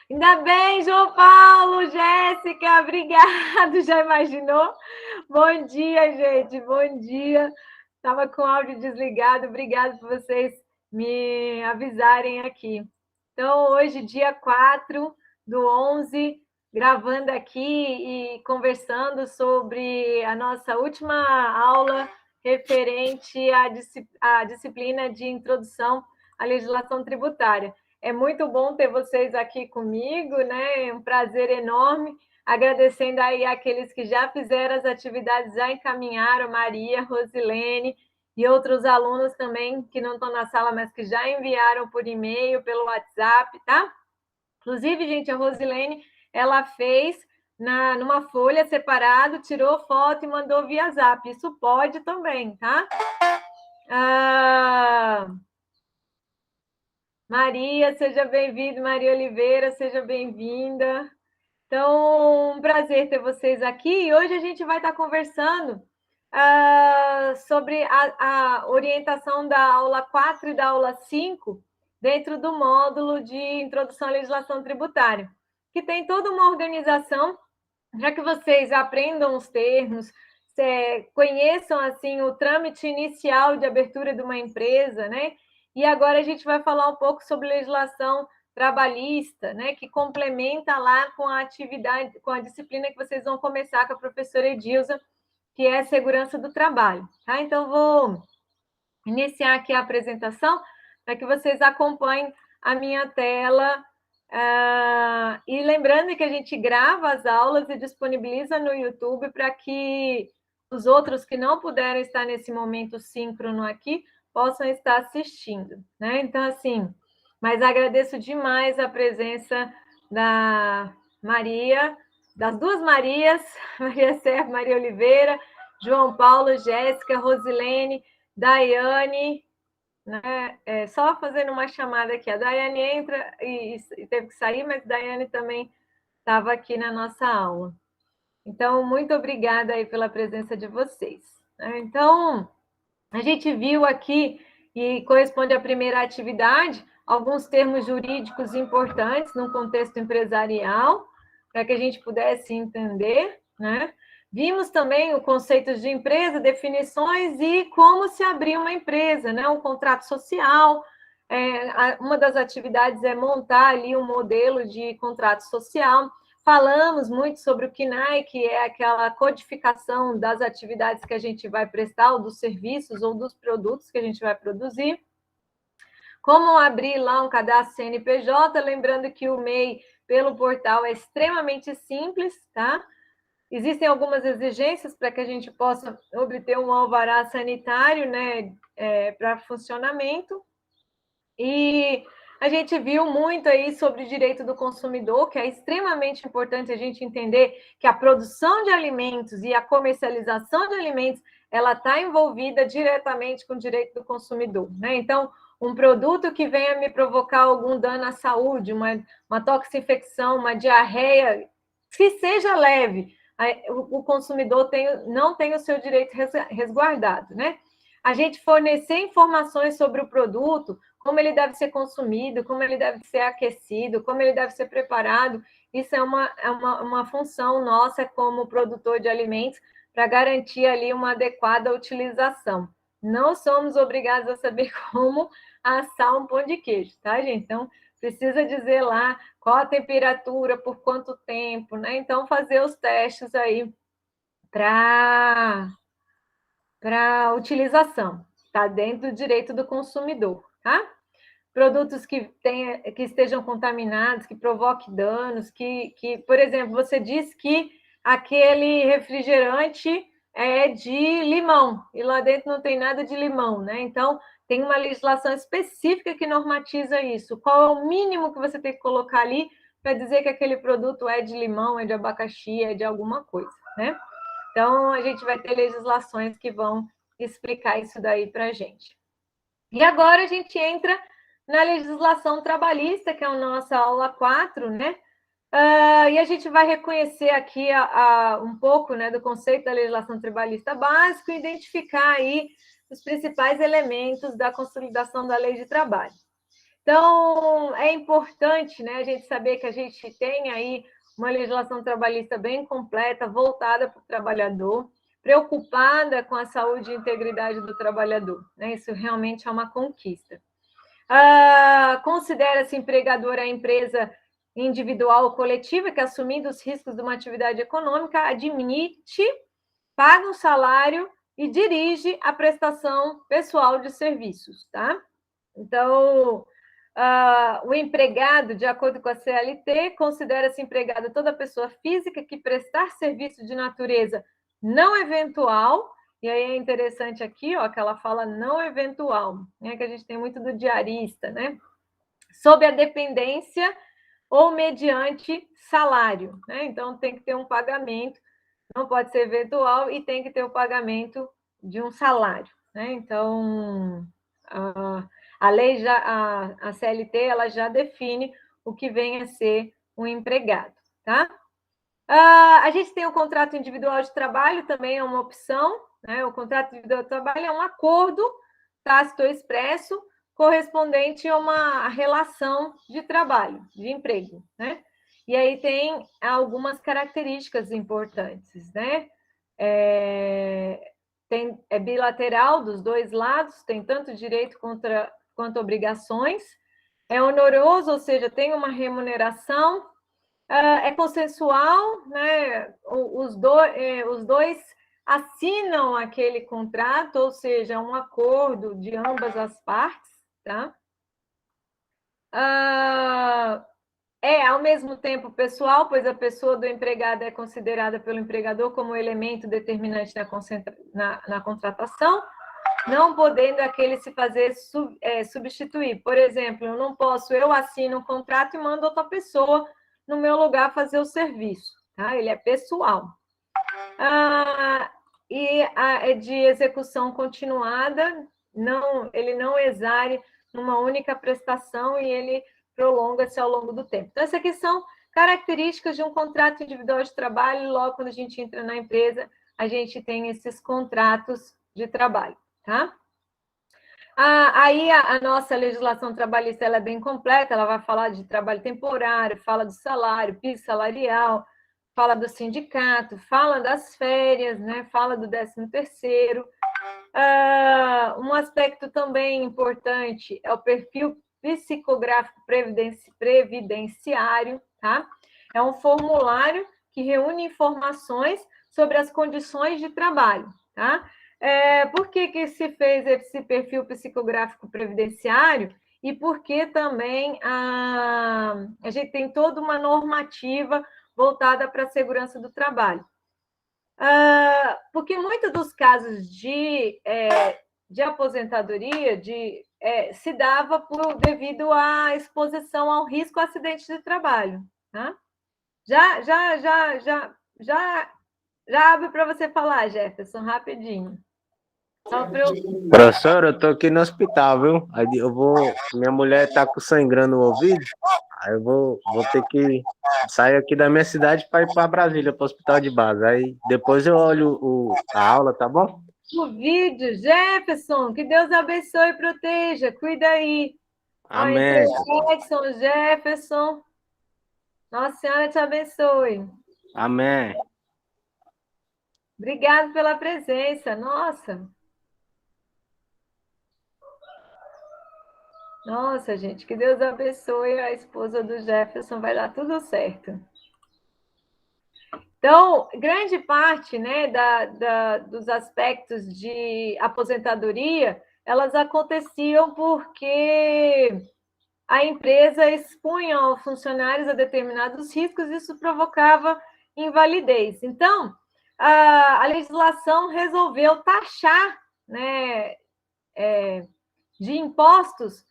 Ainda bem, João Paulo, Jéssica, obrigado. Já imaginou? Bom dia, gente, bom dia. Estava com o áudio desligado, obrigado por vocês me avisarem aqui. Então, hoje, dia 4/11, gravando aqui e conversando sobre a nossa última aula referente à disciplina de introdução à legislação tributária. É muito bom ter vocês aqui comigo, né? É um prazer enorme. Agradecendo aí aqueles que já fizeram as atividades, já encaminharam, Maria, Rosilene e outros alunos também que não estão na sala, mas que já enviaram por e-mail, pelo WhatsApp, tá? Inclusive, gente, a Rosilene, ela fez numa folha separado, tirou foto e mandou via Zap. Isso pode também, tá? Maria, seja bem-vinda. Maria Oliveira, seja bem-vinda. Então, um prazer ter vocês aqui. E hoje a gente vai estar conversando sobre a orientação da aula 4 e da aula 5 dentro do módulo de Introdução à Legislação Tributária, que tem toda uma organização para que vocês aprendam os termos, conheçam assim o trâmite inicial de abertura de uma empresa, né? E agora a gente vai falar um pouco sobre legislação trabalhista, né, que complementa lá com a atividade, com a disciplina que vocês vão começar com a professora Edilza, que é segurança do trabalho, tá? Então vou iniciar aqui a apresentação para que vocês acompanhem a minha tela. E lembrando que a gente grava as aulas e disponibiliza no YouTube para que os outros que não puderam estar nesse momento síncrono aqui possam estar assistindo, né? Então, assim, mas agradeço demais a presença da Maria, das duas Marias, Maria Serra, Maria Oliveira, João Paulo, Jéssica, Rosilene, Daiane, né? Só fazendo uma chamada aqui. A Daiane entra e teve que sair, mas a Daiane também estava aqui na nossa aula. Então, muito obrigada aí pela presença de vocês. Então, a gente viu aqui, e corresponde à primeira atividade, alguns termos jurídicos importantes no contexto empresarial, para que a gente pudesse entender, né? Vimos também o conceito de empresa, definições e como se abrir uma empresa, né? Um contrato social. Uma das atividades é montar ali um modelo de contrato social. Falamos muito sobre o KNAI, que é aquela codificação das atividades que a gente vai prestar, ou dos serviços, ou dos produtos que a gente vai produzir. Como abrir lá um cadastro CNPJ, lembrando que o MEI pelo portal é extremamente simples, tá? Existem algumas exigências para que a gente possa obter um alvará sanitário, né, para funcionamento. E a gente viu muito aí sobre o direito do consumidor, que é extremamente importante a gente entender que a produção de alimentos e a comercialização de alimentos, ela está envolvida diretamente com o direito do consumidor, né? Então, um produto que venha me provocar algum dano à saúde, uma toxinfecção, uma diarreia, que seja leve, o consumidor não tem o seu direito resguardado, né? A gente fornecer informações sobre o produto, como ele deve ser consumido, como ele deve ser aquecido, como ele deve ser preparado. Isso é uma função nossa como produtor de alimentos para garantir ali uma adequada utilização. Não somos obrigados a saber como assar um pão de queijo, tá, gente? Então, precisa dizer lá qual a temperatura, por quanto tempo, né? Então, fazer os testes aí para utilização, tá dentro do direito do consumidor, tá? Produtos que estejam contaminados, que provoquem danos, por exemplo, você diz que aquele refrigerante é de limão, e lá dentro não tem nada de limão, né? Então, tem uma legislação específica que normatiza isso. Qual é o mínimo que você tem que colocar ali para dizer que aquele produto é de limão, é de abacaxi, é de alguma coisa, né? Então, a gente vai ter legislações que vão explicar isso daí para a gente. E agora a gente entra na legislação trabalhista, que é a nossa aula 4, né? E a gente vai reconhecer aqui um pouco, né, do conceito da legislação trabalhista básico e identificar aí os principais elementos da consolidação da lei de trabalho. Então, é importante, né, a gente saber que a gente tem aí uma legislação trabalhista bem completa, voltada para o trabalhador, preocupada com a saúde e integridade do trabalhador. Né? Isso realmente é uma conquista. Considera-se empregadora a empresa individual ou coletiva que, assumindo os riscos de uma atividade econômica, admite, paga um salário e dirige a prestação pessoal de serviços. Tá? Então, o empregado, de acordo com a CLT, considera-se empregado toda pessoa física que prestar serviço de natureza não eventual, e aí é interessante aqui, ó, que ela fala não eventual, né, que a gente tem muito do diarista, né? Sob a dependência ou mediante salário, né? Então tem que ter um pagamento, não pode ser eventual e tem que ter o pagamento de um salário, né? Então, a lei a CLT, ela já define o que vem a ser um empregado, tá? A gente tem o contrato individual de trabalho, também é uma opção, né? O contrato individual de trabalho é um acordo tácito ou expresso correspondente a uma relação de trabalho, de emprego, né? E aí tem algumas características importantes, né? É bilateral dos dois lados, tem tanto direito quanto obrigações, é oneroso, ou seja, tem uma remuneração, é consensual, né? Os dois assinam aquele contrato, ou seja, é um acordo de ambas as partes, tá? Ao mesmo tempo, pessoal, pois a pessoa do empregado é considerada pelo empregador como elemento determinante na contratação, não podendo aquele se fazer substituir. Por exemplo, eu assino um contrato e mando outra pessoa no meu lugar fazer o serviço, tá? Ele é pessoal. É de execução continuada, ele não exare numa única prestação e ele prolonga-se ao longo do tempo. Então, essas aqui são características de um contrato individual de trabalho, e logo quando a gente entra na empresa, a gente tem esses contratos de trabalho, tá? Aí a nossa legislação trabalhista ela é bem completa, ela vai falar de trabalho temporário, fala do salário, piso salarial, fala do sindicato, fala das férias, né? Fala do 13º. Um aspecto também importante é o perfil psicográfico previdenciário, tá? É um formulário que reúne informações sobre as condições de trabalho, tá? Por que se fez esse perfil psicográfico previdenciário e por que também a gente tem toda uma normativa voltada para a segurança do trabalho? Porque muitos dos casos de aposentadoria se dava devido à exposição ao risco acidente de trabalho. Tá? Já abre para você falar, Jefferson, rapidinho. Professora, eu tô aqui no hospital, viu? Aí minha mulher tá sangrando o ouvido, aí eu vou ter que sair aqui da minha cidade para ir para Brasília, para o hospital de base. Aí depois eu olho a aula, tá bom? O vídeo, Jefferson, que Deus abençoe e proteja, cuida aí. Amém. Edson, Jefferson, Nossa Senhora te abençoe. Amém. Obrigado pela presença, nossa. Nossa, gente, que Deus abençoe a esposa do Jefferson, vai dar tudo certo. Então, grande parte, né, dos aspectos de aposentadoria, elas aconteciam porque a empresa expunha aos funcionários a determinados riscos, e isso provocava invalidez. Então, a legislação resolveu taxar, né, de impostos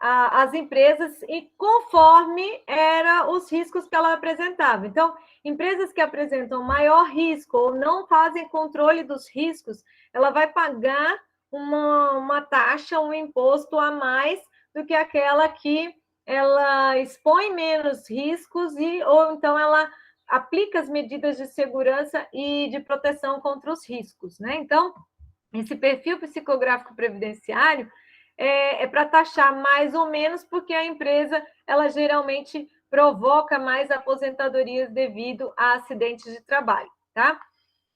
as empresas e conforme eram os riscos que ela apresentava. Então, empresas que apresentam maior risco ou não fazem controle dos riscos, ela vai pagar uma taxa, um imposto a mais do que aquela que ela expõe menos riscos ou então ela aplica as medidas de segurança e de proteção contra os riscos, né? Então, esse perfil psicográfico previdenciário é para taxar mais ou menos, porque a empresa, ela geralmente provoca mais aposentadorias devido a acidentes de trabalho, tá?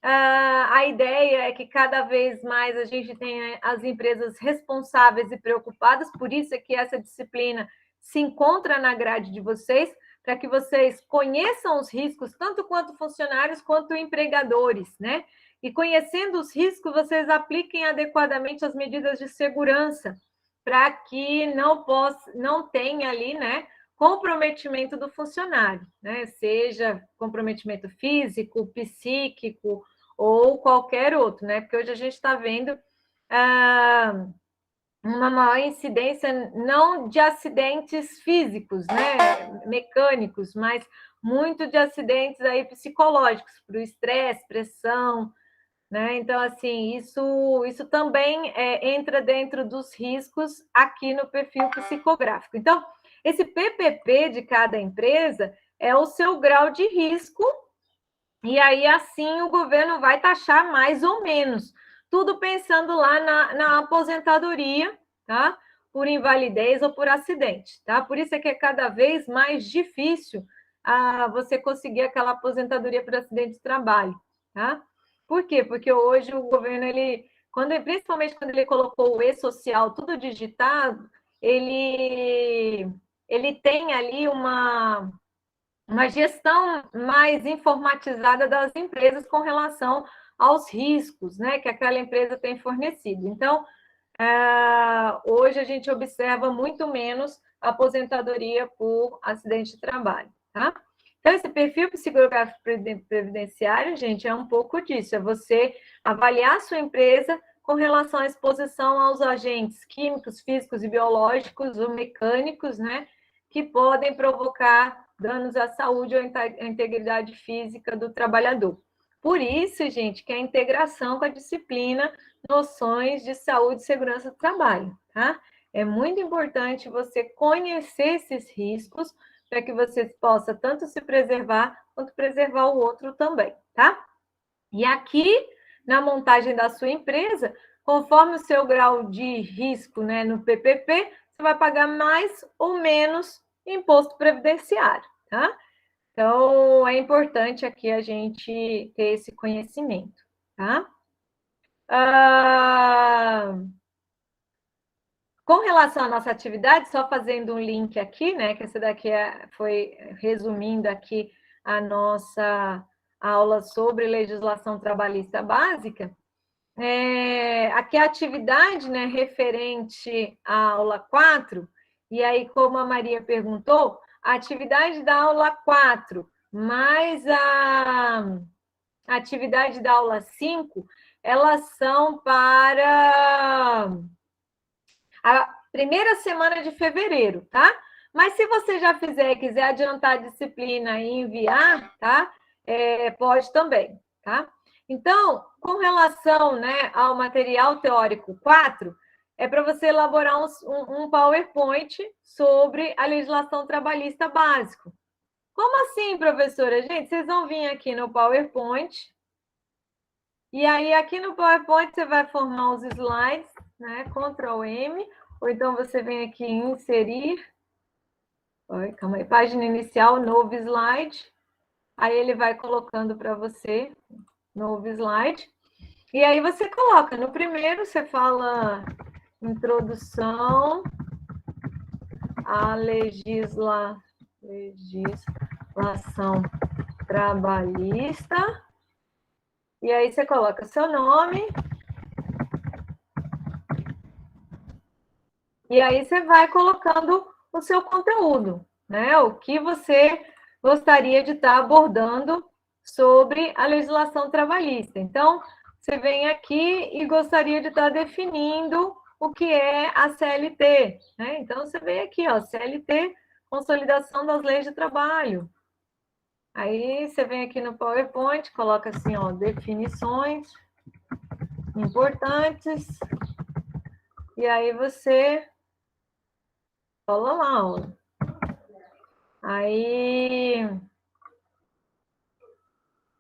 A ideia é que cada vez mais a gente tenha as empresas responsáveis e preocupadas, por isso é que essa disciplina se encontra na grade de vocês, para que vocês conheçam os riscos, tanto quanto funcionários quanto empregadores, né? E conhecendo os riscos, vocês apliquem adequadamente as medidas de segurança, para que não tenha ali, né, comprometimento do funcionário, né? Seja comprometimento físico, psíquico ou qualquer outro, né? Porque hoje a gente está vendo uma maior incidência não de acidentes físicos, né, mecânicos, mas muito de acidentes aí psicológicos, por estresse, pressão, né? Então, assim, isso também entra dentro dos riscos aqui no perfil psicográfico. Então, esse PPP de cada empresa é o seu grau de risco, e aí, assim, o governo vai taxar mais ou menos, tudo pensando lá na aposentadoria, tá? Por invalidez ou por acidente, tá? Por isso é que é cada vez mais difícil você conseguir aquela aposentadoria por acidente de trabalho, tá? Por quê? Porque hoje o governo, principalmente quando ele colocou o e-social tudo digitado, ele tem ali uma gestão mais informatizada das empresas com relação aos riscos, né, que aquela empresa tem fornecido. Então, hoje a gente observa muito menos aposentadoria por acidente de trabalho, tá? Então, esse perfil psicográfico previdenciário, gente, é um pouco disso, é você avaliar a sua empresa com relação à exposição aos agentes químicos, físicos e biológicos ou mecânicos, né, que podem provocar danos à saúde ou à integridade física do trabalhador. Por isso, gente, que a integração com a disciplina Noções de Saúde e Segurança do Trabalho, tá? É muito importante você conhecer esses riscos para que você possa tanto se preservar quanto preservar o outro também, tá? E aqui, na montagem da sua empresa, conforme o seu grau de risco, né, no PPP, você vai pagar mais ou menos imposto previdenciário, tá? Então, é importante aqui a gente ter esse conhecimento, tá? Com relação à nossa atividade, só fazendo um link aqui, né? Que esse daqui foi resumindo aqui a nossa aula sobre legislação trabalhista básica. Aqui a atividade, né, referente à aula 4, e aí, como a Maria perguntou, a atividade da aula 4 mais a atividade da aula 5, elas são para a primeira semana de fevereiro, tá? Mas se você já fizer e quiser adiantar a disciplina e enviar, tá? Pode também, tá? Então, com relação, né, ao material teórico 4, é para você elaborar um PowerPoint sobre a legislação trabalhista básico. Como assim, professora? Gente, vocês vão vir aqui no PowerPoint, e aí aqui no PowerPoint você vai formar os slides, né? Ctrl M, ou então você vem aqui em inserir. Oi, calma aí, página inicial, novo slide. Aí ele vai colocando para você, novo slide. E aí você coloca, no primeiro você fala introdução à legislação trabalhista. E aí você coloca seu nome. E aí você vai colocando o seu conteúdo, né? O que você gostaria de estar abordando sobre a legislação trabalhista. Então, você vem aqui e gostaria de estar definindo o que é a CLT, né? Então, você vem aqui, ó, CLT, Consolidação das Leis de Trabalho. Aí, você vem aqui no PowerPoint, coloca assim, ó, definições importantes. E aí, você fala lá, ó. Aí,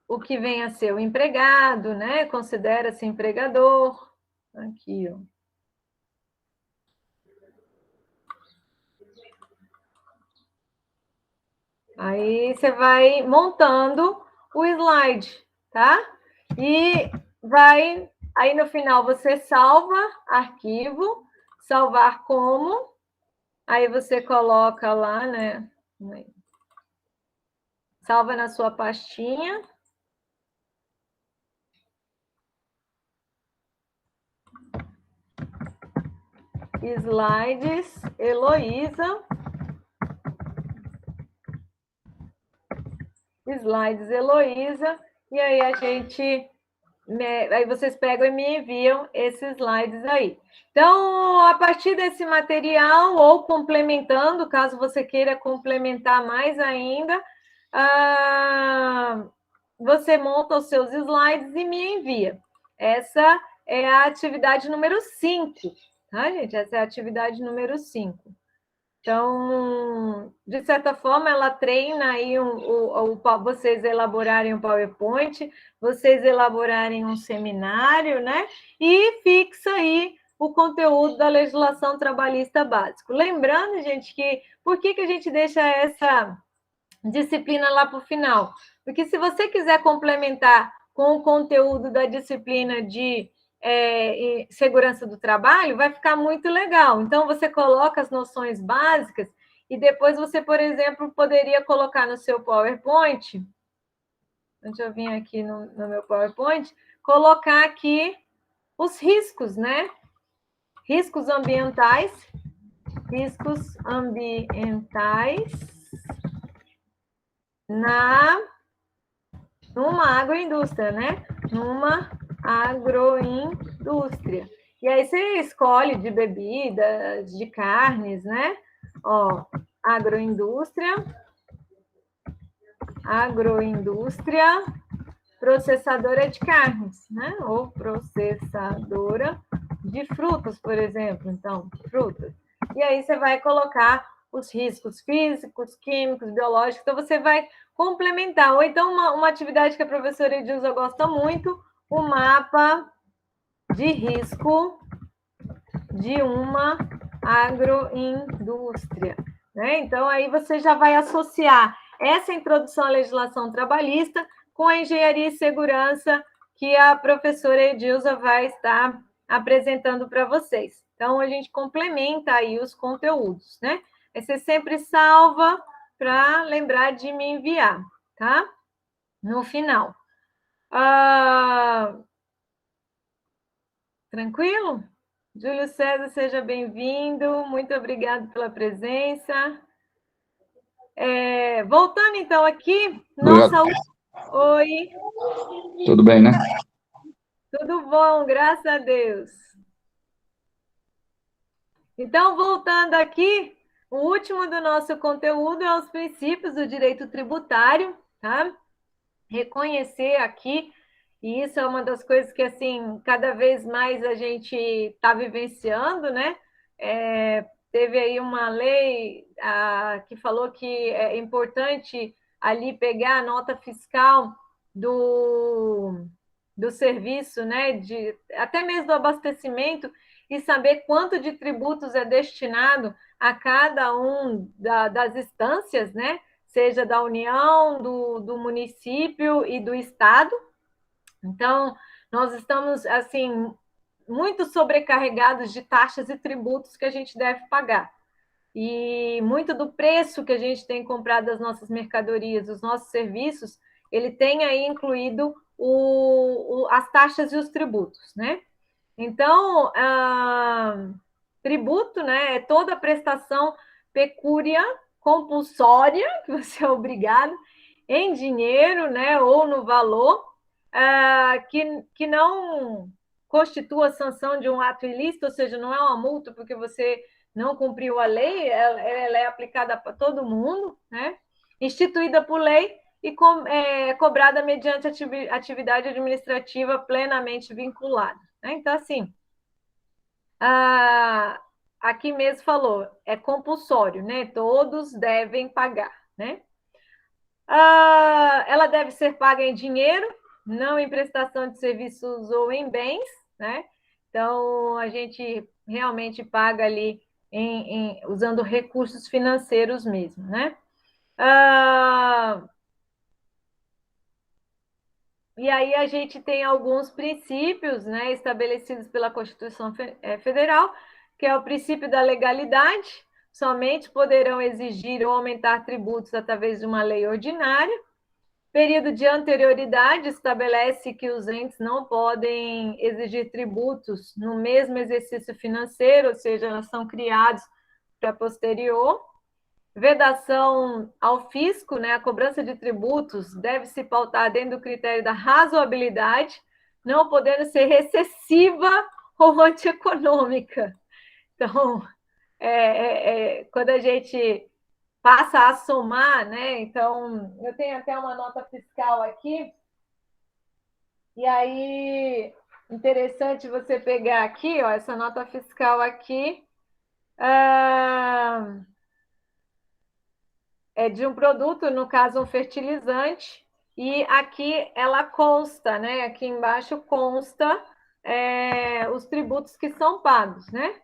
o que vem a ser o empregado, né? Considera-se empregador. Aqui, ó. Aí você vai montando o slide, tá? E vai... Aí no final você salva arquivo, salvar como, aí você coloca lá, né? Salva na sua pastinha. Slides, Heloísa. Slides, Heloísa. E aí a gente... Aí vocês pegam e me enviam esses slides aí. Então, a partir desse material, ou complementando, caso você queira complementar mais ainda, você monta os seus slides e me envia. Essa é a atividade número 5, tá, gente? Essa é a atividade número 5. Então, de certa forma, ela treina aí vocês elaborarem um PowerPoint, vocês elaborarem um seminário, né? E fixa aí o conteúdo da legislação trabalhista básico. Lembrando, gente, que por que a gente deixa essa disciplina lá para o final? Porque se você quiser complementar com o conteúdo da disciplina de segurança do trabalho, vai ficar muito legal. Então, você coloca as noções básicas e depois você, por exemplo, poderia colocar no seu PowerPoint, deixa eu vir aqui no meu PowerPoint, colocar aqui os riscos, né? Riscos ambientais numa agroindústria, né? Numa agroindústria. E aí você escolhe de bebidas, de carnes, né? Ó, agroindústria, processadora de carnes, né? Ou processadora de frutas, por exemplo. Então, frutas. E aí você vai colocar os riscos físicos, químicos, biológicos. Então, você vai complementar. Ou então, uma atividade que a professora Edilza gosta muito, o mapa de risco de uma agroindústria. Né? Então, aí você já vai associar essa introdução à legislação trabalhista com a engenharia e segurança que a professora Edilza vai estar apresentando para vocês. Então, a gente complementa aí os conteúdos, né? Aí você sempre salva para lembrar de me enviar, tá? No final. Tranquilo? Júlio César, seja bem-vindo. Muito obrigado pela presença. Voltando, então, aqui, nossa... Oi. Tudo bem, né? Tudo bom, graças a Deus. Então, voltando aqui, o último do nosso conteúdo é os princípios do direito tributário, tá? Reconhecer aqui, e isso é uma das coisas que, assim, cada vez mais a gente está vivenciando, né? Teve aí uma lei que falou que é importante ali pegar a nota fiscal do serviço, né? Até mesmo do abastecimento, e saber quanto de tributos é destinado a cada um das instâncias, né? Seja da União, do município e do Estado. Então, nós estamos, assim, muito sobrecarregados de taxas e tributos que a gente deve pagar. E muito do preço que a gente tem comprado das nossas mercadorias, dos nossos serviços, ele tem aí incluído as taxas e os tributos, né? Então, tributo, né, é toda prestação pecúria compulsória, que você é obrigado, em dinheiro, né, ou no valor, que não constitua sanção de um ato ilícito, ou seja, não é uma multa porque você não cumpriu a lei, ela é aplicada para todo mundo, né? Instituída por lei e cobrada mediante atividade administrativa plenamente vinculada. Né? Então, assim, aqui mesmo falou, é compulsório, né? Todos devem pagar, né? Ela deve ser paga em dinheiro, não em prestação de serviços ou em bens, né? Então, a gente realmente paga ali usando recursos financeiros mesmo, né? E aí a gente tem alguns princípios, né, estabelecidos pela Constituição Federal, que é o princípio da legalidade, somente poderão exigir ou aumentar tributos através de uma lei ordinária. Período de anterioridade estabelece que os entes não podem exigir tributos no mesmo exercício financeiro, ou seja, elas são criados para posterior. Vedação ao fisco, né? A cobrança de tributos deve se pautar dentro do critério da razoabilidade, não podendo ser excessiva ou antieconômica. Então, quando a gente passa a somar, né? Então, eu tenho até uma nota fiscal aqui, e aí, interessante você pegar aqui, ó, essa nota fiscal aqui, é de um produto, no caso, um fertilizante, e aqui ela consta, né? Aqui embaixo consta os tributos que são pagos, né?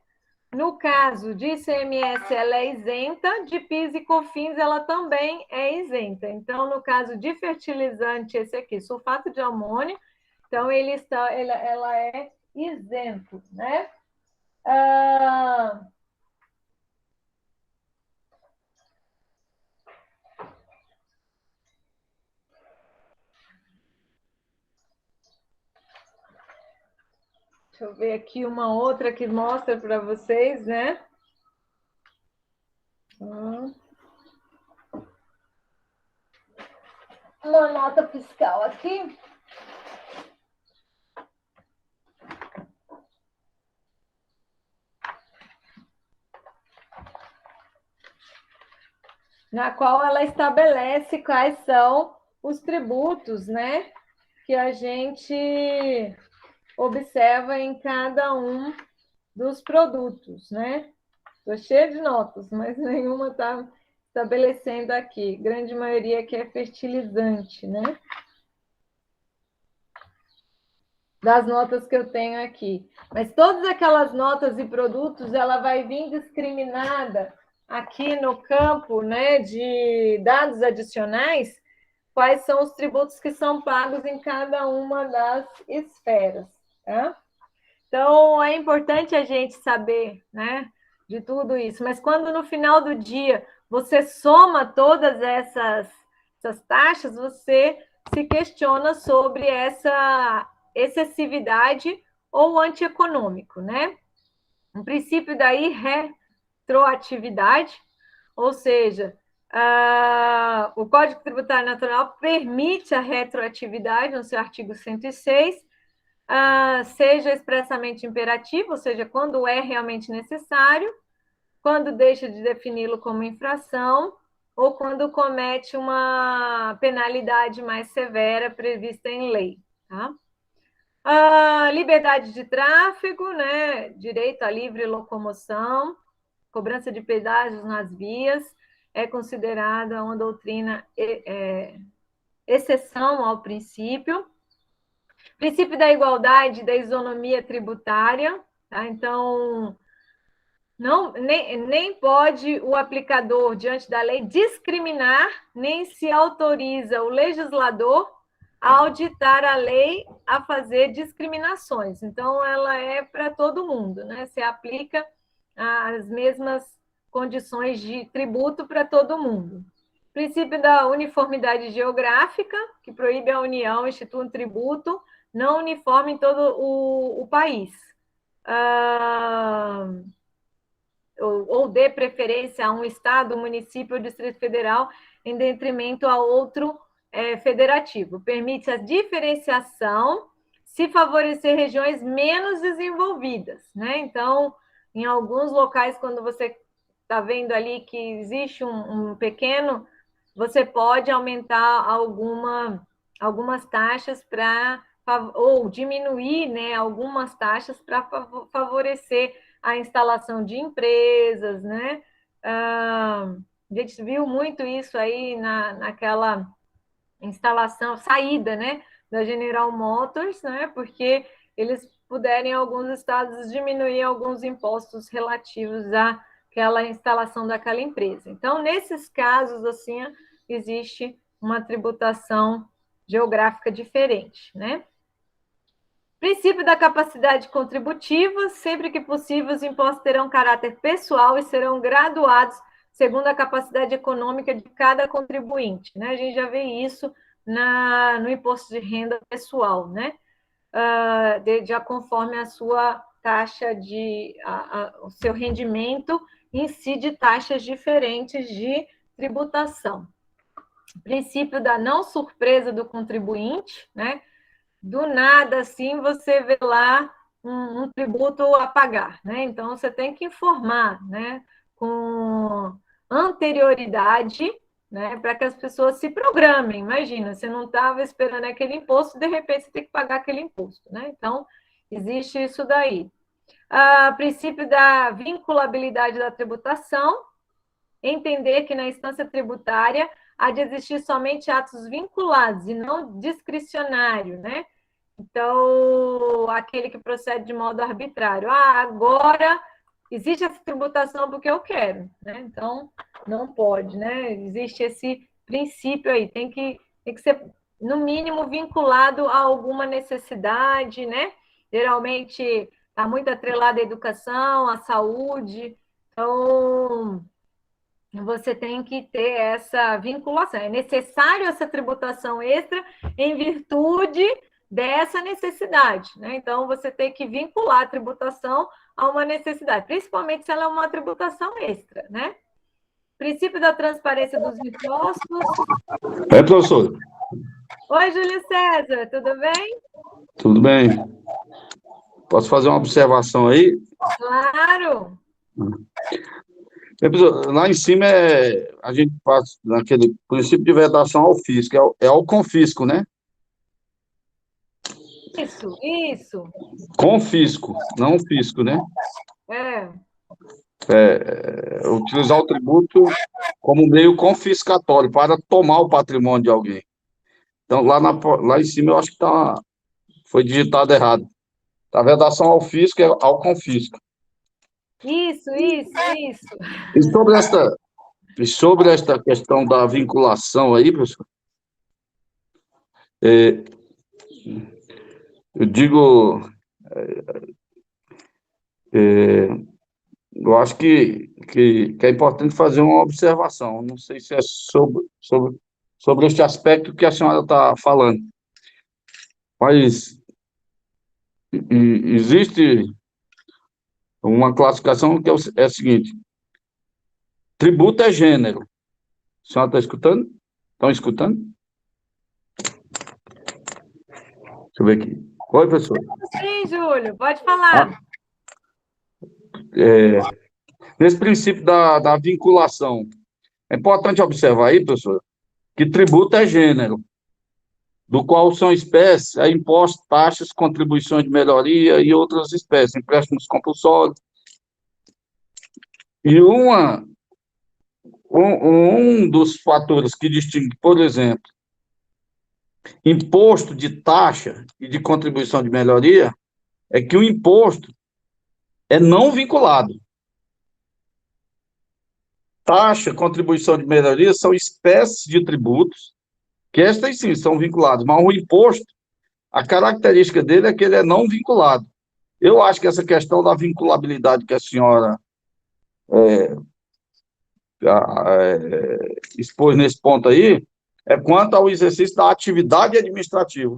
No caso de ICMS, ela é isenta, de PIS e COFINS, ela também é isenta. Então, no caso de fertilizante, esse aqui, sulfato de amônio, então ela é isento, né? Deixa eu ver aqui uma outra que mostra para vocês, né? Uma nota fiscal aqui. Na qual ela estabelece quais são os tributos, né? Que a gente observa em cada um dos produtos, né? Estou cheia de notas, mas nenhuma está estabelecendo aqui. Grande maioria que é fertilizante, né? Das notas que eu tenho aqui. Mas todas aquelas notas e produtos, ela vai vir discriminada aqui no campo, né, de dados adicionais, quais são os tributos que são pagos em cada uma das esferas, tá? Então, é importante a gente saber, né, de tudo isso. Mas quando no final do dia você soma todas essas taxas, você se questiona sobre essa excessividade ou antieconômico, né? Um princípio daí retroatividade, ou seja, o Código Tributário Nacional permite a retroatividade no seu artigo 106, seja expressamente imperativo, ou seja, quando é realmente necessário, quando deixa de defini-lo como infração ou quando comete uma penalidade mais severa prevista em lei. Tá? A liberdade de tráfego, né? Direito à livre locomoção, cobrança de pedágios nas vias, é considerada uma doutrina exceção ao princípio. Princípio da igualdade e da isonomia tributária, tá? Então, nem pode o aplicador, diante da lei, discriminar, nem se autoriza o legislador a auditar a lei a fazer discriminações. Então, ela é para todo mundo, né? Se aplica as mesmas condições de tributo para todo mundo. Princípio da uniformidade geográfica, que proíbe a União instituir um tributo não uniforme em todo o país. Ou dê preferência a um estado, município ou distrito federal em detrimento a outro federativo. Permite a diferenciação se favorecer regiões menos desenvolvidas, né? Então, em alguns locais, quando você está vendo ali que existe um pequeno, você pode aumentar algumas taxas ou diminuir, né, algumas taxas para favorecer a instalação de empresas, né? A gente viu muito isso aí naquela instalação, saída, né, da General Motors, né? Porque eles puderam, em alguns estados, diminuir alguns impostos relativos à aquela instalação daquela empresa. Então, nesses casos, assim, existe uma tributação geográfica diferente, né? Princípio da capacidade contributiva, sempre que possível, os impostos terão caráter pessoal e serão graduados segundo a capacidade econômica de cada contribuinte, né? A gente já vê isso no imposto de renda pessoal, né? Já conforme a sua taxa o seu rendimento incide taxas diferentes de tributação. Princípio da não surpresa do contribuinte, né? Do nada, assim, você vê lá um tributo a pagar, né? Então, você tem que informar, né? Com anterioridade, né? Para que as pessoas se programem. Imagina, você não estava esperando aquele imposto, de repente você tem que pagar aquele imposto, né? Então, existe isso daí. Princípio da vinculabilidade da tributação, entender que na instância tributária há de existir somente atos vinculados e não discricionário, né? Então, aquele que procede de modo arbitrário. Agora existe essa tributação porque eu quero, né? Então, não pode, né? Existe esse princípio aí, tem que ser, no mínimo, vinculado a alguma necessidade, né? Geralmente está muito atrelado à educação, à saúde. Então, você tem que ter essa vinculação. É necessário essa tributação extra em virtude dessa necessidade, né? Então, você tem que vincular a tributação a uma necessidade, principalmente se ela é uma tributação extra, né? Princípio da transparência dos impostos. Professor. Oi, Júlio César, tudo bem? Tudo bem. Posso fazer uma observação aí? Claro. Professor, lá em cima a gente faz naquele princípio de vedação ao fisco, é ao confisco, né? Isso. Confisco, não fisco, né? Utilizar o tributo como meio confiscatório para tomar o patrimônio de alguém. Então, lá em cima eu acho que foi digitado errado. A vedação ao fisco é ao confisco. Isso. E sobre esta questão da vinculação aí, professor, eu digo, eu acho que é importante fazer uma observação. Não sei se é sobre este aspecto que a senhora está falando, mas existe uma classificação que é a seguinte: tributo é gênero. A senhora está escutando? Estão escutando? Deixa eu ver aqui. Oi, professor. Sim, Júlio, pode falar. Nesse princípio da vinculação, é importante observar aí, professor, que tributo é gênero, do qual são espécies, impostos, taxas, contribuições de melhoria e outras espécies, empréstimos compulsórios. E um dos fatores que distingue, por exemplo, imposto de taxa e de contribuição de melhoria é que o imposto é não vinculado. Taxa, contribuição de melhoria são espécies de tributos que estas sim são vinculadas, mas o imposto, a característica dele é que ele é não vinculado. Eu acho que essa questão da vinculabilidade que a senhora expôs nesse ponto aí, é quanto ao exercício da atividade administrativa.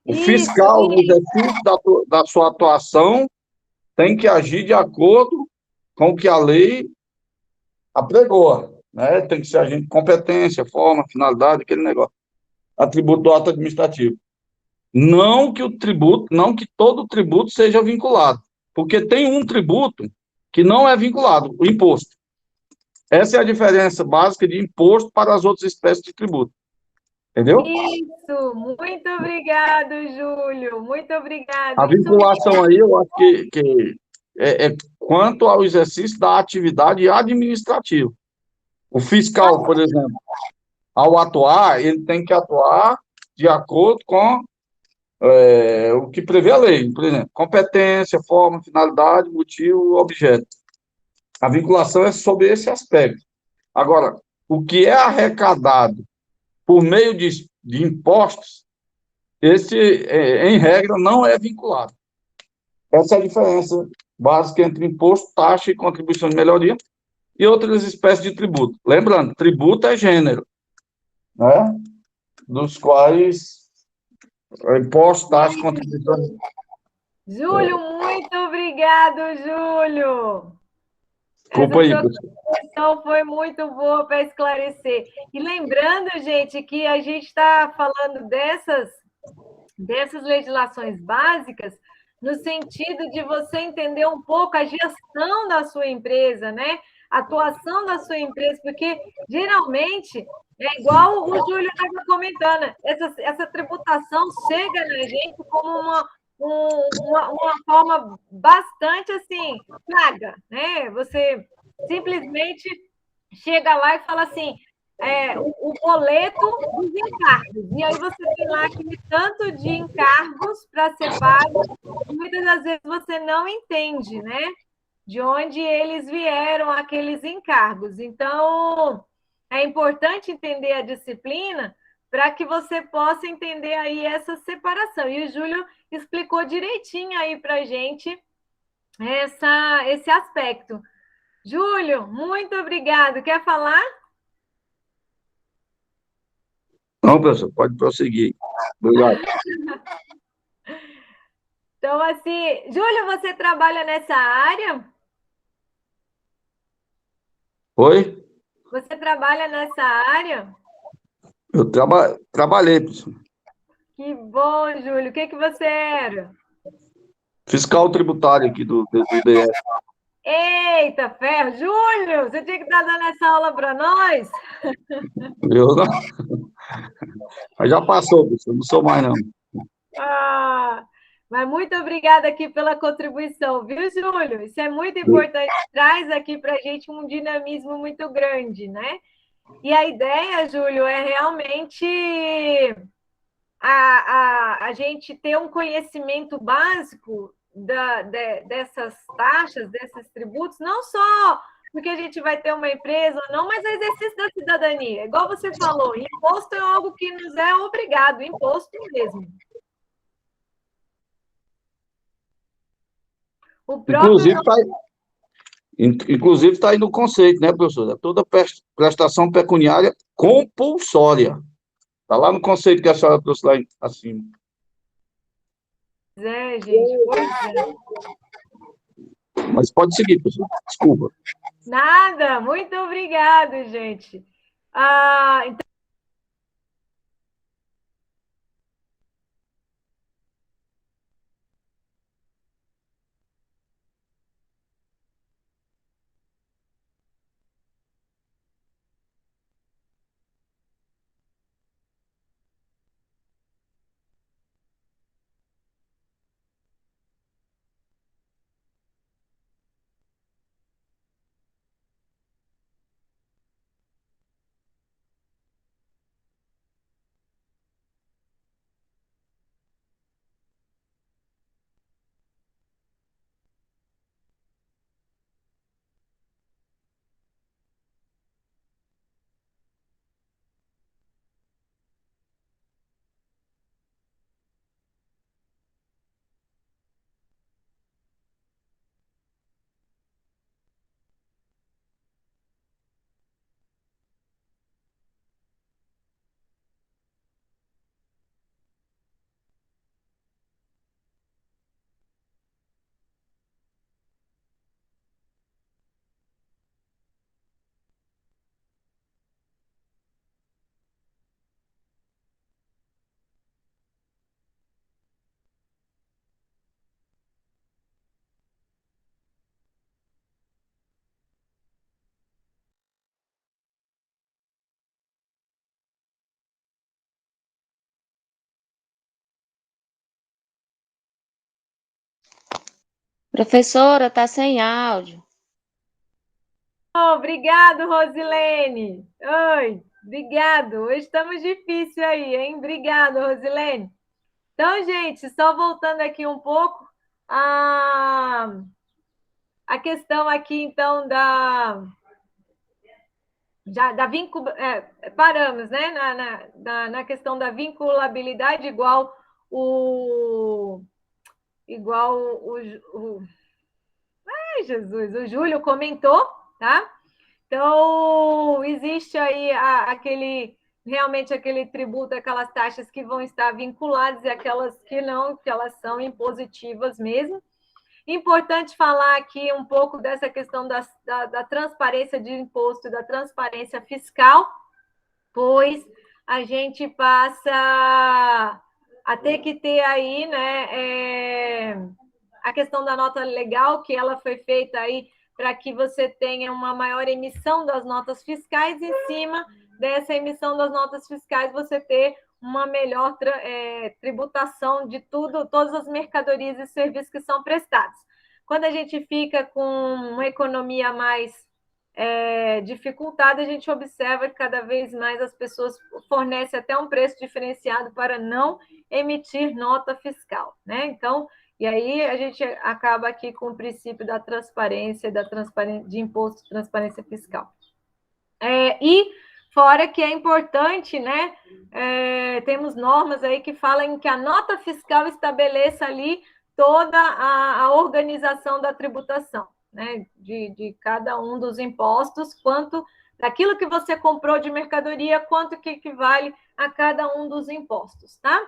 O fiscal, no exercício da sua atuação, tem que agir de acordo com o que a lei apregoa, né? Tem que ser agente de competência, forma, finalidade, aquele negócio. Atributo do ato administrativo. Não que todo tributo seja vinculado, porque tem um tributo que não é vinculado, o imposto. Essa é a diferença básica de imposto para as outras espécies de tributo. Entendeu? Isso, muito obrigado, Júlio, muito obrigado. A vinculação aí, eu acho que é quanto ao exercício da atividade administrativa. O fiscal, por exemplo, ao atuar, ele tem que atuar de acordo com o que prevê a lei, por exemplo, competência, forma, finalidade, motivo, objeto. A vinculação é sobre esse aspecto. Agora, o que é arrecadado por meio de impostos, esse, em regra, não é vinculado. Essa é a diferença básica entre imposto, taxa e contribuição de melhoria e outras espécies de tributo. Lembrando, tributo é gênero, né? Dos quais imposto, taxa, contribuição. Júlio, muito obrigado, Júlio. Desculpa Essa aí, sua pessoal. contribuição foi muito boa para esclarecer. E lembrando, gente, que a gente está falando dessas legislações básicas no sentido de você entender um pouco a gestão da sua empresa, né? A atuação da sua empresa, porque geralmente é igual o Júlio estava comentando, essa tributação chega na gente como uma forma bastante assim, paga, né? Você simplesmente chega lá e fala assim, o boleto dos encargos. E aí você tem lá aquele tanto de encargos para ser pago, e muitas das vezes você não entende, né? De onde eles vieram aqueles encargos. Então, é importante entender a disciplina para que você possa entender aí essa separação. E o Júlio explicou direitinho aí para a gente esse aspecto. Júlio, muito obrigado. Quer falar? Não, professor, pode prosseguir. Obrigado. Então, assim, Júlio, você trabalha nessa área? Oi? Você trabalha nessa área? Eu trabalhei, professor. Que bom, Júlio. O que que você era? Fiscal tributário aqui do DF. Eita, ferro! Júlio, você tinha que estar dando essa aula para nós? Eu não. Mas já passou, professor, não sou mais, não. Ah, mas muito obrigada aqui pela contribuição, viu, Júlio? Isso é muito importante, traz aqui para a gente um dinamismo muito grande, né? E a ideia, Júlio, é realmente a gente ter um conhecimento básico dessas taxas, desses tributos, não só porque a gente vai ter uma empresa ou não, mas é exercício da cidadania. Igual você falou, imposto é algo que nos é obrigado, imposto mesmo. O próprio. Inclusive está aí no conceito, né, professor? É toda prestação pecuniária compulsória. Está lá no conceito que a senhora trouxe lá acima. É, gente, pois é. Mas pode seguir, professor. Desculpa. Nada, muito obrigado, gente. Então, Professora, tá sem áudio. obrigado, Rosilene. Oi, obrigado. Hoje estamos difícil aí, hein? Obrigado, Rosilene. Então, gente, só voltando aqui um pouco, a a questão aqui, então, da paramos, né? Na questão da vinculabilidade ai, Jesus, o Júlio comentou, tá? Então, existe aí realmente aquele tributo, aquelas taxas que vão estar vinculadas e aquelas que não, que elas são impositivas mesmo. Importante falar aqui um pouco dessa questão da transparência de imposto e da transparência fiscal, pois a gente passa a ter que ter aí, né, a questão da nota legal, que ela foi feita aí para que você tenha uma maior emissão das notas fiscais, em cima dessa emissão das notas fiscais, você ter uma melhor tributação de todas as mercadorias e serviços que são prestados. Quando a gente fica com uma economia mais dificultada, a gente observa que cada vez mais as pessoas fornecem até um preço diferenciado para não emitir nota fiscal, né? Então, e aí a gente acaba aqui com o princípio da transparência, de imposto de transparência fiscal. E fora que é importante, né? Temos normas aí que falam que a nota fiscal estabeleça ali toda a organização da tributação, né? De cada um dos impostos, quanto daquilo que você comprou de mercadoria, quanto que equivale a cada um dos impostos, tá?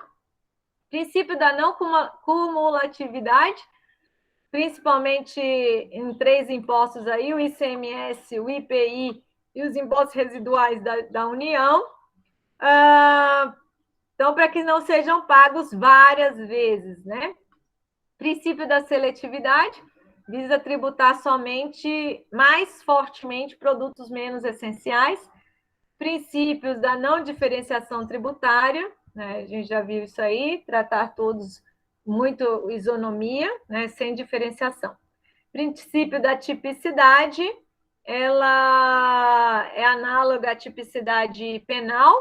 Princípio da não cumulatividade, principalmente em 3 impostos aí, o ICMS, o IPI e os impostos residuais da União. Então, para que não sejam pagos várias vezes, né? Princípio da seletividade, visa tributar somente, mais fortemente, produtos menos essenciais. Princípios da não diferenciação tributária, né? A gente já viu isso aí, tratar todos muito isonomia, né? Sem diferenciação. Princípio da tipicidade, ela é análoga à tipicidade penal,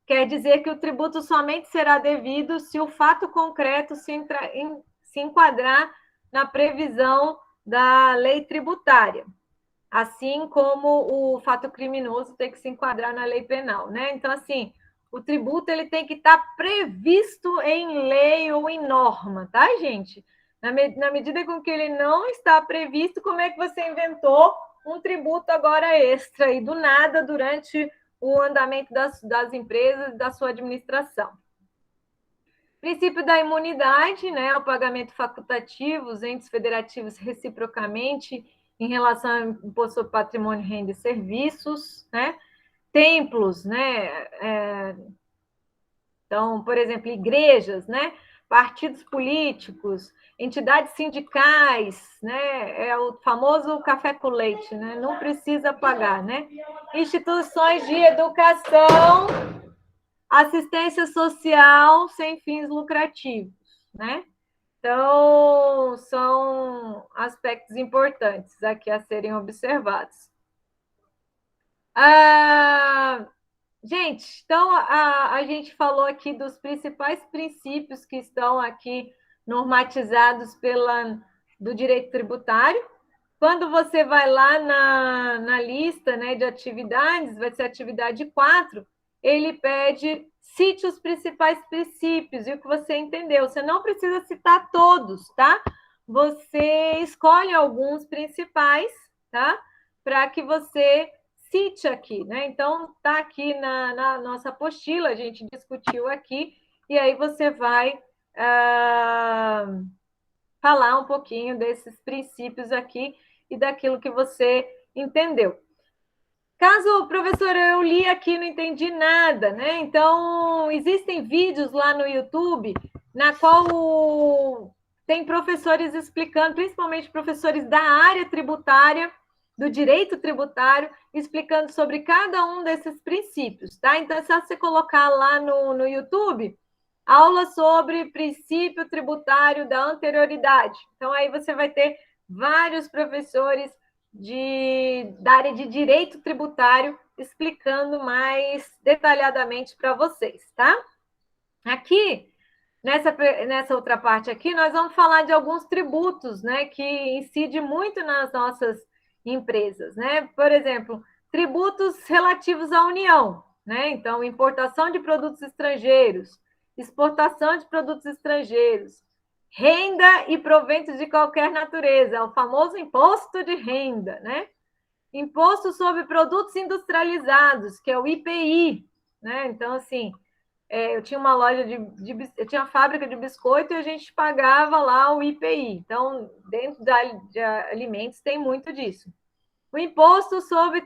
quer dizer que o tributo somente será devido se o fato concreto se enquadrar na previsão da lei tributária, assim como o fato criminoso tem que se enquadrar na lei penal, né? Então, assim, o tributo ele tem que estar previsto em lei ou em norma, tá, gente? Na medida com que ele não está previsto, como é que você inventou um tributo agora extra e do nada durante o andamento das empresas, da sua administração? Princípio da imunidade, né? O pagamento facultativo, os entes federativos reciprocamente em relação ao imposto sobre patrimônio, renda e serviços, né? Templos, né? Então, por exemplo, igrejas, né? Partidos políticos, entidades sindicais, né? É o famoso café com leite, né? Não precisa pagar, né? Instituições de educação, assistência social sem fins lucrativos, né? Então, são aspectos importantes aqui a serem observados. Gente, então a gente falou aqui dos principais princípios que estão aqui normatizados do direito tributário. Quando você vai lá na lista, né, de atividades, vai ser atividade 4, ele pede cite os principais princípios e o que você entendeu. Você não precisa citar todos, tá? Você escolhe alguns principais, tá? Para que você cite aqui, né? Então, tá aqui na nossa apostila, a gente discutiu aqui, e aí você vai falar um pouquinho desses princípios aqui e daquilo que você entendeu. Caso, professora, eu li aqui e não entendi nada, né? Então, existem vídeos lá no YouTube na qual tem professores explicando, principalmente professores da área tributária, do direito tributário, explicando sobre cada um desses princípios, tá? Então, é só você colocar lá no YouTube aula sobre princípio tributário da anterioridade. Então, aí você vai ter vários professores da área de direito tributário explicando mais detalhadamente para vocês, tá? Aqui, Nessa outra parte aqui, nós vamos falar de alguns tributos, né, que incidem muito nas nossas empresas, né? Por exemplo, tributos relativos à União, né? Então, importação de produtos estrangeiros, exportação de produtos estrangeiros, renda e proventos de qualquer natureza, o famoso imposto de renda, né? Imposto sobre produtos industrializados, que é o IPI, né? Então, assim, eu tinha uma loja eu tinha uma fábrica de biscoito e a gente pagava lá o IPI. Então, dentro de alimentos tem muito disso. O imposto sobre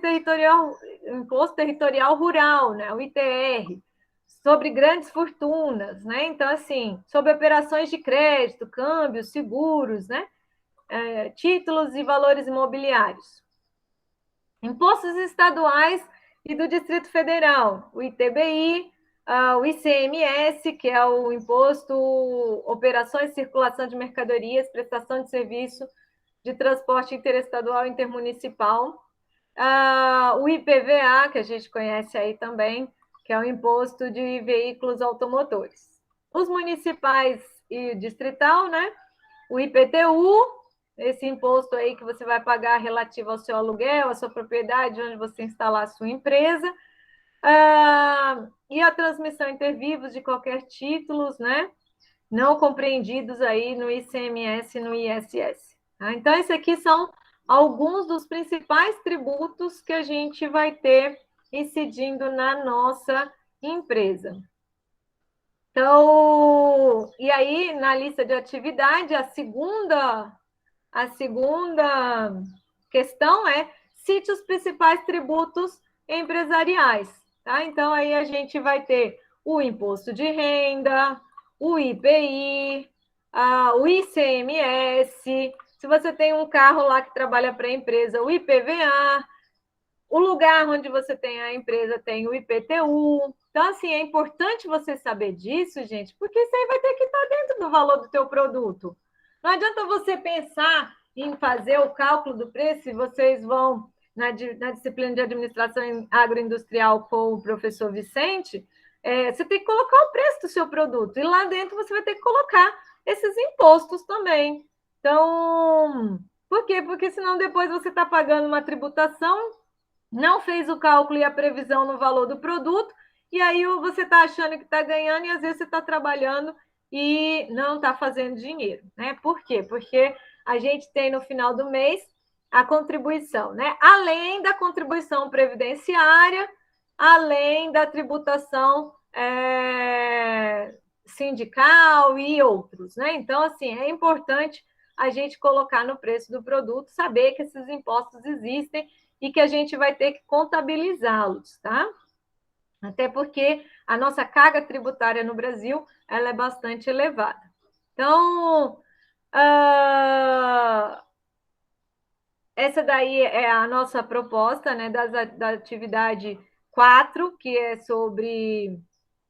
imposto territorial rural, né? O ITR, sobre grandes fortunas, né? Então, assim, sobre operações de crédito, câmbios, seguros, né? Títulos e valores imobiliários. Impostos estaduais e do Distrito Federal, o ITBI, o ICMS, que é o Imposto Operações e Circulação de Mercadorias, Prestação de Serviço de Transporte Interestadual e Intermunicipal, o IPVA, que a gente conhece aí também, que é o Imposto de Veículos Automotores. Os municipais e distrital, né? O IPTU, esse imposto aí que você vai pagar relativo ao seu aluguel, à sua propriedade, onde você instalar a sua empresa, e a transmissão intervivos de qualquer títulos, né? Não compreendidos aí no ICMS e no ISS. Tá? Então, esses aqui são alguns dos principais tributos que a gente vai ter incidindo na nossa empresa. Então, e aí, na lista de atividade, a segunda questão é cite os principais tributos empresariais. Tá? Então, aí a gente vai ter o imposto de renda, o IPI, o ICMS. Se você tem um carro lá que trabalha para a empresa, o IPVA. O lugar onde você tem a empresa tem o IPTU. Então, assim, é importante você saber disso, gente, porque isso aí vai ter que estar dentro do valor do teu produto. Não adianta você pensar em fazer o cálculo do preço, e vocês vão na disciplina de administração agroindustrial com o professor Vicente, você tem que colocar o preço do seu produto, e lá dentro você vai ter que colocar esses impostos também. Então, por quê? Porque senão depois você está pagando uma tributação, não fez o cálculo e a previsão no valor do produto, e aí você está achando que está ganhando, e às vezes você está trabalhando e não está fazendo dinheiro, né? Por quê? Porque a gente tem no final do mês a contribuição, né? Além da contribuição previdenciária, além da tributação sindical e outros, né? Então, assim, é importante a gente colocar no preço do produto, saber que esses impostos existem e que a gente vai ter que contabilizá-los, tá? Até porque a nossa carga tributária no Brasil, ela é bastante elevada. Então, essa daí é a nossa proposta, né, da atividade 4, que é sobre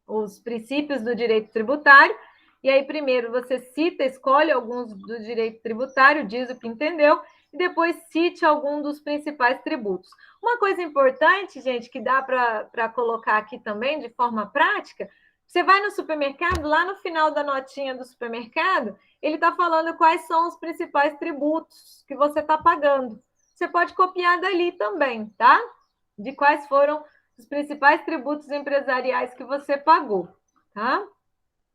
os princípios do direito tributário. E aí, primeiro, você cita, escolhe alguns do direito tributário, diz o que entendeu, e depois cite algum dos principais tributos. Uma coisa importante, gente, que dá para colocar aqui também de forma prática, você vai no supermercado, lá no final da notinha do supermercado, ele está falando quais são os principais tributos que você está pagando. Você pode copiar dali também, tá? De quais foram os principais tributos empresariais que você pagou, tá?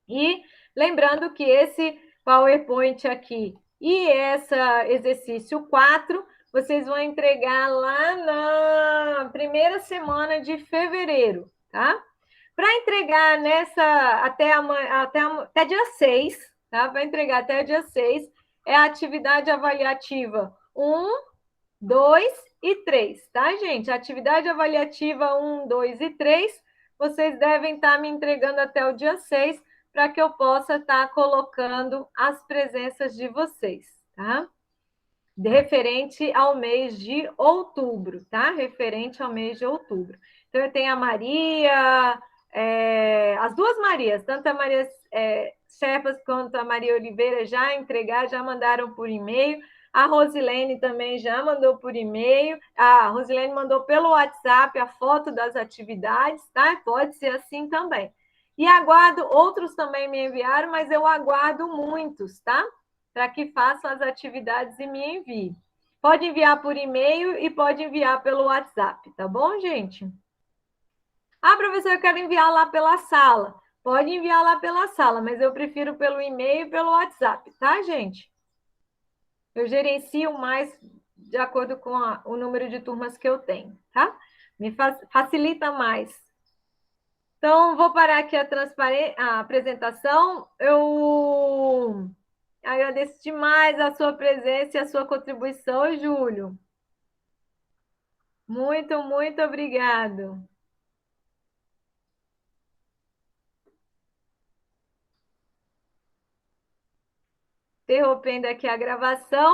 E lembrando que esse PowerPoint aqui e esse exercício 4, vocês vão entregar lá na primeira semana de fevereiro, tá? Para entregar até dia 6, tá? Para entregar até o dia 6, é a atividade avaliativa 1, 2 e 3, tá, gente? Atividade avaliativa 1, 2 e 3, vocês devem estar me entregando até o dia 6, para que eu possa estar colocando as presenças de vocês, tá? Referente ao mês de outubro, tá? Referente ao mês de outubro. Então, eu tenho a Maria, as duas Marias, tanto a Maria Chepas quanto a Maria Oliveira já entregaram, já mandaram por e-mail. A Rosilene também já mandou por e-mail. A Rosilene mandou pelo WhatsApp a foto das atividades, tá? Pode ser assim também. E aguardo, outros também me enviaram, mas eu aguardo muitos, tá? Para que façam as atividades e me enviem. Pode enviar por e-mail e pode enviar pelo WhatsApp, tá bom, gente? Ah, professor, eu quero enviar lá pela sala. Pode enviar lá pela sala, mas eu prefiro pelo e-mail e pelo WhatsApp, tá, gente? Eu gerencio mais de acordo com o número de turmas que eu tenho, tá? Facilita mais. Então, vou parar aqui a apresentação. Eu agradeço demais a sua presença e a sua contribuição, Júlio. Muito, muito obrigado. Interrompendo aqui a gravação.